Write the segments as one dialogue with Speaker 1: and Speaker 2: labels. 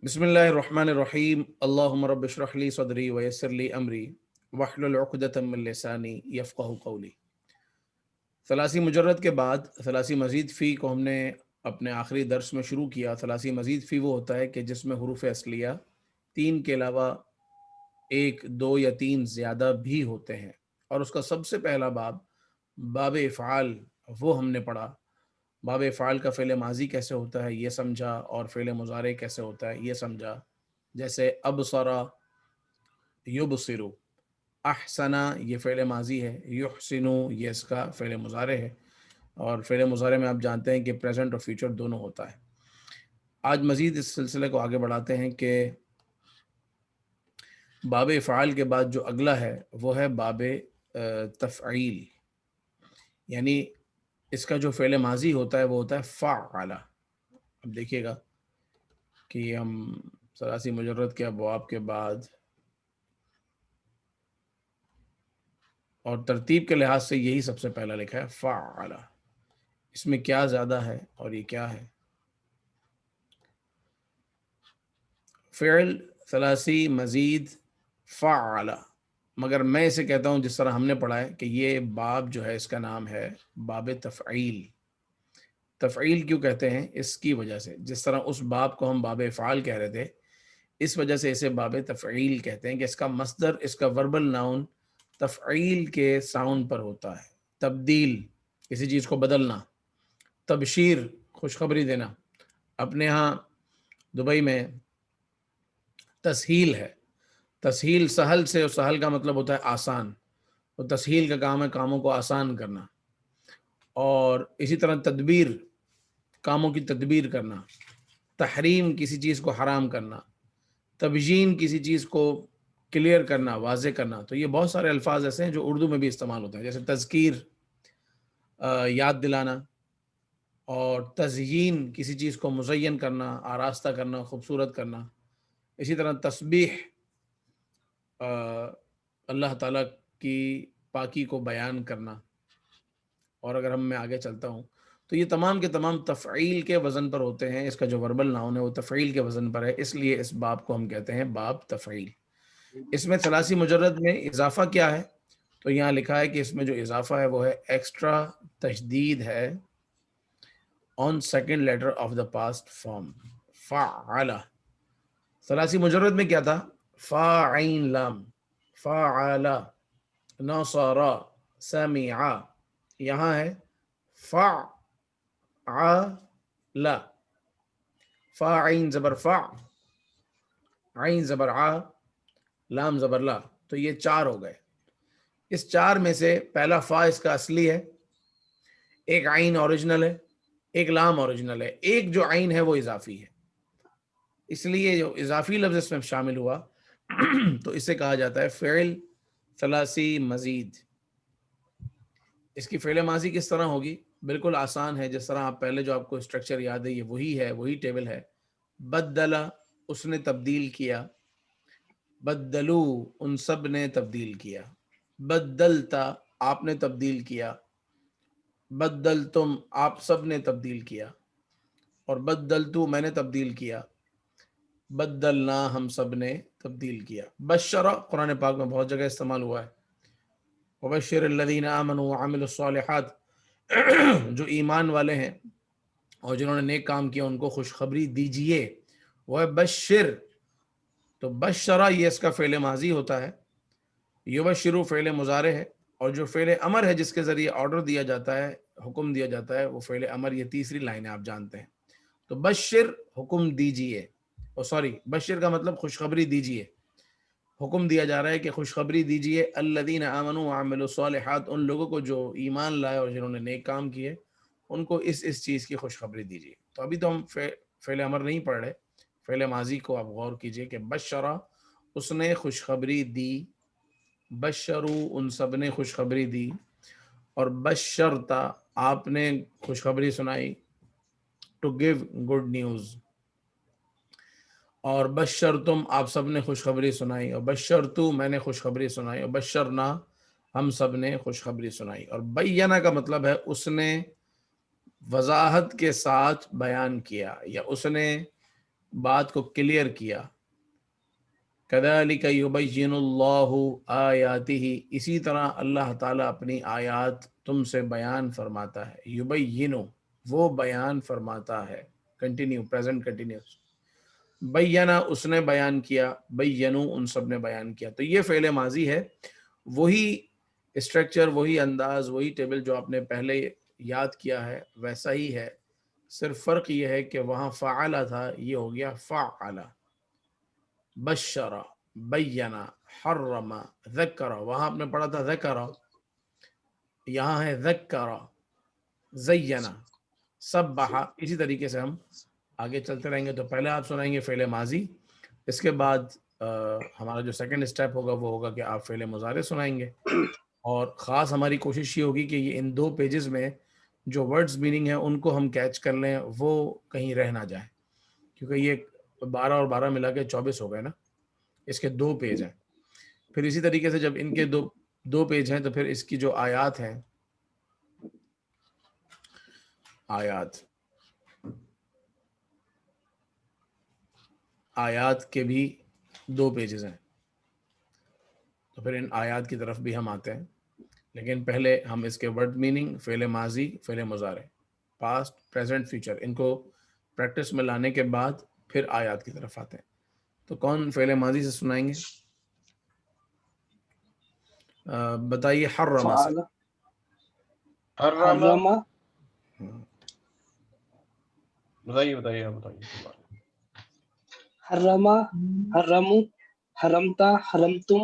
Speaker 1: بسم اللہ الرحمن الرحیم اللہم رب اشرح لی صدری ویسر لی امری واحلل عقدۃ من لسانی یفقہوا قولی۔ ثلاثی مجرد کے بعد ثلاثی مزید فی کو ہم نے اپنے آخری درس میں شروع کیا۔ ثلاثی مزید فی وہ ہوتا ہے کہ جس میں حروف اصلیہ تین کے علاوہ ایک، دو یا تین زیادہ بھی ہوتے ہیں، اور اس کا سب سے پہلا باب باب افعال وہ ہم نے پڑھا۔ باب افعال کا فعل ماضی کیسے ہوتا ہے یہ سمجھا، اور فعل مضارع کیسے ہوتا ہے یہ سمجھا۔ جیسے ابصرا، یبصرو، احسنا یہ فعل ماضی ہے، یحسنو یہ اس کا فعل مضارع ہے، اور فعل مضارع میں آپ جانتے ہیں کہ پریزنٹ اور فیوچر دونوں ہوتا ہے۔ آج مزید اس سلسلے کو آگے بڑھاتے ہیں کہ باب افعال کے بعد جو اگلا ہے وہ ہے باب تفعیل، یعنی اس کا جو فعل ماضی ہوتا ہے وہ ہوتا ہے فعل۔ اب دیکھیے گا کہ ہم ثلاثی مجرد کے ابواب کے بعد اور ترتیب کے لحاظ سے یہی سب سے پہلا لکھا ہے فعل۔ اس میں کیا زیادہ ہے اور یہ کیا ہے؟ فعل ثلاثی مزید فعل، مگر میں اسے کہتا ہوں جس طرح ہم نے پڑھا ہے کہ یہ باب جو ہے اس کا نام ہے باب تفعیل۔ تفعیل کیوں کہتے ہیں؟ اس کی وجہ سے، جس طرح اس باب کو ہم باب افعال کہہ رہے تھے، اس وجہ سے اسے باب تفعیل کہتے ہیں کہ اس کا مصدر، اس کا وربل ناؤن تفعیل کے ساؤنڈ پر ہوتا ہے۔ تبدیل، کسی چیز کو بدلنا۔ تبشیر، خوشخبری دینا۔ اپنے ہاں دبئی میں تسہیل ہے، تسہیل سہل سے، اور سہل کا مطلب ہوتا ہے آسان، اور تسہیل کا کام ہے کاموں کو آسان کرنا۔ اور اسی طرح تدبیر، کاموں کی تدبیر کرنا۔ تحریم، کسی چیز کو حرام کرنا۔ تبیین، کسی چیز کو کلیئر کرنا، واضح کرنا۔ تو یہ بہت سارے الفاظ ایسے ہیں جو اردو میں بھی استعمال ہوتے ہیں، جیسے تذکیر، یاد دلانا، اور تزیین، کسی چیز کو مزین کرنا، آراستہ کرنا، خوبصورت کرنا۔ اسی طرح تسبیح، اللہ تعالیٰ کی پاکی کو بیان کرنا۔ اور اگر میں آگے چلتا ہوں تو یہ تمام کے تمام تفعیل کے وزن پر ہوتے ہیں۔ اس کا جو وربل ناؤن ہے وہ تفعیل کے وزن پر ہے، اس لیے اس باب کو ہم کہتے ہیں باب تفعیل۔ اس میں ثلاثی مجرد میں اضافہ کیا ہے؟ تو یہاں لکھا ہے کہ اس میں جو اضافہ ہے وہ ہے ایکسٹرا تشدید ہے on second letter of the past form فعل۔ ثلاثی مجرد میں کیا تھا؟ فا عین لام، فعل، نصر، سمع۔ یہاں ہے فعل، فا عین زبر فا، عین زبر ع، لام زبر لا، تو یہ چار ہو گئے۔ اس چار میں سے پہلا فا اس کا اصلی ہے، ایک عین اوریجنل ہے، ایک لام اوریجنل ہے، ایک جو عین ہے وہ اضافی ہے۔ اس لیے جو اضافی لفظ اس میں شامل ہوا تو اسے کہا جاتا ہے فعل ثلاثی مزید۔ اس کی فعل ماضی کس طرح ہوگی؟ بالکل آسان ہے، جس طرح آپ پہلے جو آپ کو اسٹرکچر یاد ہے یہ وہی ہے، وہی ٹیبل ہے۔ بدلا، اس نے تبدیل کیا۔ بدلو، ان سب نے تبدیل کیا۔ بدلتا، آپ نے تبدیل کیا۔ بدلتم، آپ سب نے تبدیل کیا۔ اور بدلتو، میں نے تبدیل کیا۔ بدلنا، ہم سب نے تبدیل کیا۔ بشرا، قرآن پاک میں بہت جگہ استعمال ہوا ہے۔ وبشر الذین آمنوا وعملوا الصالحات، جو ایمان والے ہیں اور جنہوں نے نیک کام کیا ان کو خوشخبری دیجئے۔ وہ بشر، تو بشرا یہ اس کا فعل ماضی ہوتا ہے، یبشرو فعل مضارع ہے، اور جو فعل امر ہے جس کے ذریعے آرڈر دیا جاتا ہے، حکم دیا جاتا ہے، وہ فعل امر، یہ تیسری لائن ہے، آپ جانتے ہیں۔ تو بشر، حکم دیجئے، بشر کا مطلب خوشخبری دیجئے، حکم دیا جا رہا ہے کہ خوشخبری دیجئے الذین آمنوا وعملوا الصالحات، ان لوگوں کو جو ایمان لائے اور جنہوں نے نیک کام کیے، ان کو اس چیز کی خوشخبری دیجئے۔ تو ابھی تو ہم فعل امر نہیں پڑھ رہے، فعل ماضی کو آپ غور کیجئے کہ بشرا، اس نے خوشخبری دی۔ بشرو، ان سب نے خوشخبری دی۔ اور بشرتا، آپ نے خوشخبری سنائی، ٹو گیو گڈ نیوز۔ اور بشرتم، آپ سب نے خوشخبری سنائی۔ اور بشرتو، میں نے خوشخبری سنائی۔ اور بشرنا، ہم سب نے خوشخبری سنائی۔ اور بیانہ کا مطلب ہے اس نے وضاحت کے ساتھ بیان کیا، یا اس نے بات کو کلیئر کیا. کذالک یبین اللہ آیاتہ، اسی طرح اللہ تعالیٰ اپنی آیات تم سے بیان فرماتا ہے. یبین، وہ بیان فرماتا ہے. Continue, present continuous. بینا، اس نے بیان کیا. بینو، ان سب نے بیان کیا. تو یہ فعل ماضی ہے. وہی اسٹرکچر، وہی انداز، وہی ٹیبل جو آپ نے پہلے یاد کیا ہے ویسا ہی ہے. صرف فرق یہ ہے کہ وہاں فعل تھا، یہ ہو گیا فعل. بشر، بینا، حرم، ذکر. وہاں آپ نے پڑھا تھا ذکر، یہاں ہے ذکر. زینا، سبح. اسی طریقے سے ہم آگے چلتے رہیں گے. تو پہلے آپ سنائیں گے فعل ماضی، اس کے بعد ہمارا جو سیکنڈ اسٹیپ ہوگا وہ ہوگا کہ آپ فعل مضارع سنائیں گے. اور خاص ہماری کوشش یہ ہوگی کہ یہ ان 2 پیجز میں جو ورڈز میننگ ہیں ان کو ہم کیچ کر لیں، وہ کہیں رہ نہ جائیں، کیونکہ یہ 12 اور 12 ملا کے 24 ہو گئے نا. اس کے 2 پیج ہیں. پھر اسی طریقے سے جب ان کے دو پیج ہیں تو پھر اس کی جو آیات ہیں، آیات کے بھی 2 پیجز ہیں. تو پھر ان آیات کی طرف بھی ہم آتے ہیں، لیکن پہلے ہم اس کے ورڈ میننگ، فعل ماضی، فعل مضارع، پاسٹ، پریزنٹ، فیوچر، ان کو پریکٹس میں لانے کے بعد پھر آیات کی طرف آتے ہیں. تو کون فعل ماضی سے سنائیں گے؟ بتائیے حرم سے.
Speaker 2: حرم.
Speaker 3: بتائیے
Speaker 2: حرم، حرمو، حرمتا، حرمتم،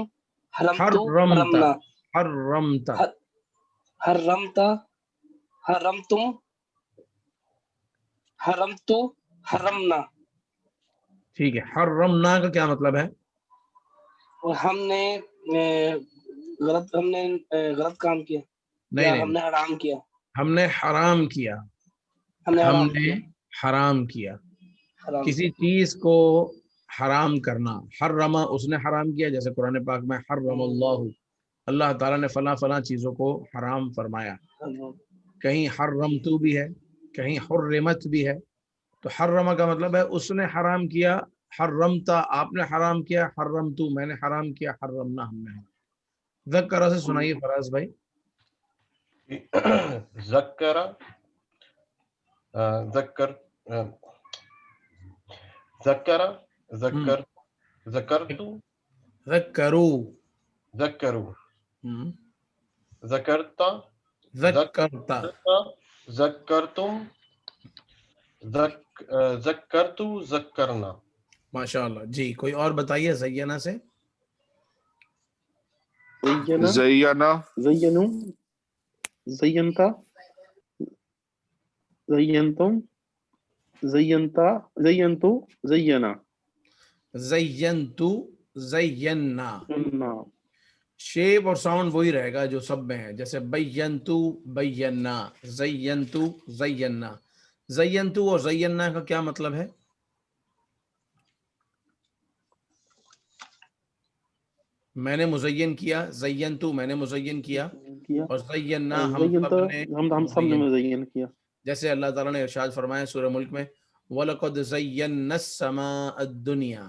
Speaker 2: حرمتو، حرمنا.
Speaker 1: حرمتا،
Speaker 2: حرمتا، حرمتم، حرمتو، حرمنا.
Speaker 1: ٹھیک ہے. حرمنا کا کیا مطلب ہے؟
Speaker 2: اور ہم نے غلط کام کیا، یا
Speaker 1: نہیں،
Speaker 2: ہم نے حرام کیا.
Speaker 1: ہم نے حرام کیا.
Speaker 2: ہم نے
Speaker 1: ہم
Speaker 2: حرام
Speaker 1: نے
Speaker 2: کیا.
Speaker 1: حرام کیا.
Speaker 2: حرام
Speaker 1: کسی چیز کو حرام کرنا. حرما، اس نے حرام کیا، جیسے قرآن پاک میں حرم اللہ، اللہ تعالیٰ نے فلاں فلاں چیزوں کو حرام فرمایا. کہیں حرمتو بھی ہے، کہیں حرمت بھی ہے. تو حرمہ کا مطلب ہے اس نے حرام کیا. حرمتا، آپ نے حرام کیا. حرمتو، میں نے حرام کیا. حرمنا، ہم نے. ذکر سے سنائیے فراز بھائی.
Speaker 3: ذکر، ذکر، ذکر، ذکر، ذکرتو،
Speaker 1: ذکرو،
Speaker 3: ذکرو، ذکرتا،
Speaker 1: ذکرتا.
Speaker 3: ذکرتم، ذکرتو، ذکرنا.
Speaker 1: ماشاء اللہ. جی، کوئی اور بتائیے زینہ سے.
Speaker 4: زینا،
Speaker 5: زینو، زینتا، زینتم، زینتا، زینتو، زینا.
Speaker 1: زینتو، زینا. شیپ اور ساؤنڈ وہی رہے گا جو سب میں ہے، جیسے بینتو، بینا، زینتو، زینا. زینتو اور زینا کا کیا مطلب ہے؟ میں نے مزین کیا. زینتو، میں نے مزین کیا. اور زینا،
Speaker 5: ہم سب نے مزین کیا.
Speaker 1: جیسے اللہ تعالیٰ نے ارشاد فرمایا سورہ ملک میں، وَلَقَدْ زَيَّنَّا السَّمَاءَ الدُّنْيَا.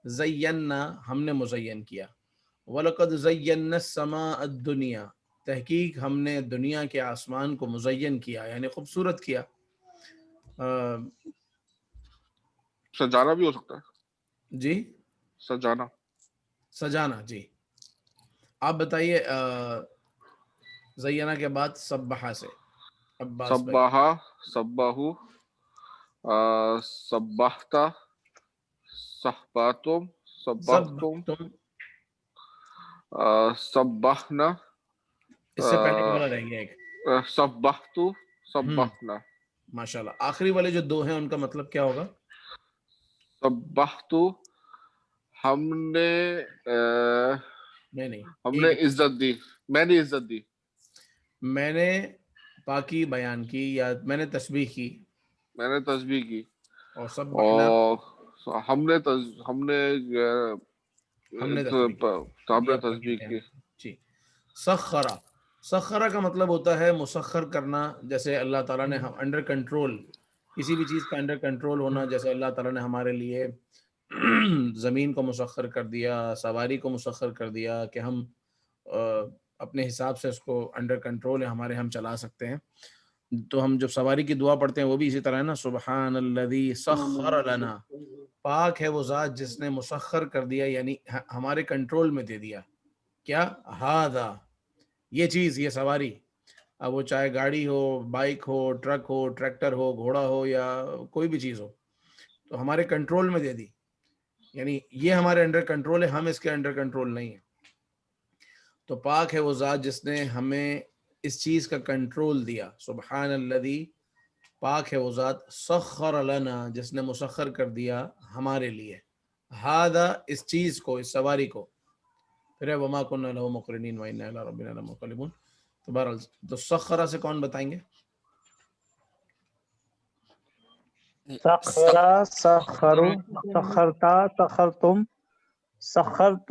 Speaker 1: زینا، ہم نے مزین کیا. وَلَقَدْ زَيَّنَّا السَّمَاءَ الدُّنْيَا، تحقیق ہم نے دنیا کے آسمان کو مزین کیا، یعنی خوبصورت کیا.
Speaker 4: سجانا بھی ہو سکتا ہے.
Speaker 1: جی،
Speaker 4: سجانا،
Speaker 1: سجانا. جی، آپ بتائیے زینہ کے بعد سبحہ سے. عباس بھائی.
Speaker 4: سبحا، سبحو، سبحتا، سبحتم، سبحتم،
Speaker 1: سبحتم.
Speaker 4: سبحنا.
Speaker 1: اس سے پہلے والا رہ گیا ایک،
Speaker 4: سبحتو، سبحنا.
Speaker 1: ماشاءاللہ. آخری والے جو 2 ہیں ان کا مطلب کیا ہوگا؟
Speaker 4: سبحتو، ہم نے
Speaker 1: نہیں،
Speaker 4: ہم نے عزت دی. میں نے عزت دی.
Speaker 1: میں نے پاکی بیان کی یا میں نے تسبیح کی.
Speaker 4: میں نے تسبیح کی.
Speaker 1: اور سبحنا،
Speaker 4: ہم نے تسبیح کی.
Speaker 1: جی. سخرا، سخرا کا مطلب ہوتا ہے مسخر کرنا. جیسے اللہ تعالیٰ نے ہم انڈر کنٹرول کسی بھی چیز کا انڈر کنٹرول ہونا، جیسے اللہ تعالیٰ نے ہمارے لیے زمین کو مسخر کر دیا، سواری کو مسخر کر دیا کہ ہم اپنے حساب سے اس کو انڈر کنٹرول ہے ہمارے، ہم چلا سکتے ہیں. تو ہم جب سواری کی دعا پڑھتے ہیں وہ بھی اسی طرح ہے نا، سبحان الذی سخر لنا، پاک ہے وہ ذات جس نے مسخر کر دیا، یعنی ہمارے کنٹرول میں دے دیا. کیا؟ ہذا، یہ چیز، یہ سواری. اب وہ چاہے گاڑی ہو، بائک ہو، ٹرک ہو، ٹریکٹر ہو، گھوڑا ہو، یا کوئی بھی چیز ہو، تو ہمارے کنٹرول میں دے دی، یعنی یہ ہمارے انڈر کنٹرول ہے، ہم اس کے انڈر کنٹرول نہیں ہیں. تو پاک ہے وہ ذات جس نے ہمیں اس چیز کا کنٹرول دیا. سبحان الذی، پاک ہے وہ ذات، سخر لنا، جس نے مسخر کر دیا ہمارے لیے، ہذا، اس چیز کو، اس سواری کو. پھر ہے وما كنا له مقرنین وإنا إلى ربنا لمنقلبون. تو بہرحال تو سخرہ سے کون بتائیں گے؟
Speaker 6: سخر، سخروا، سخرتا، سخرتم، سخرت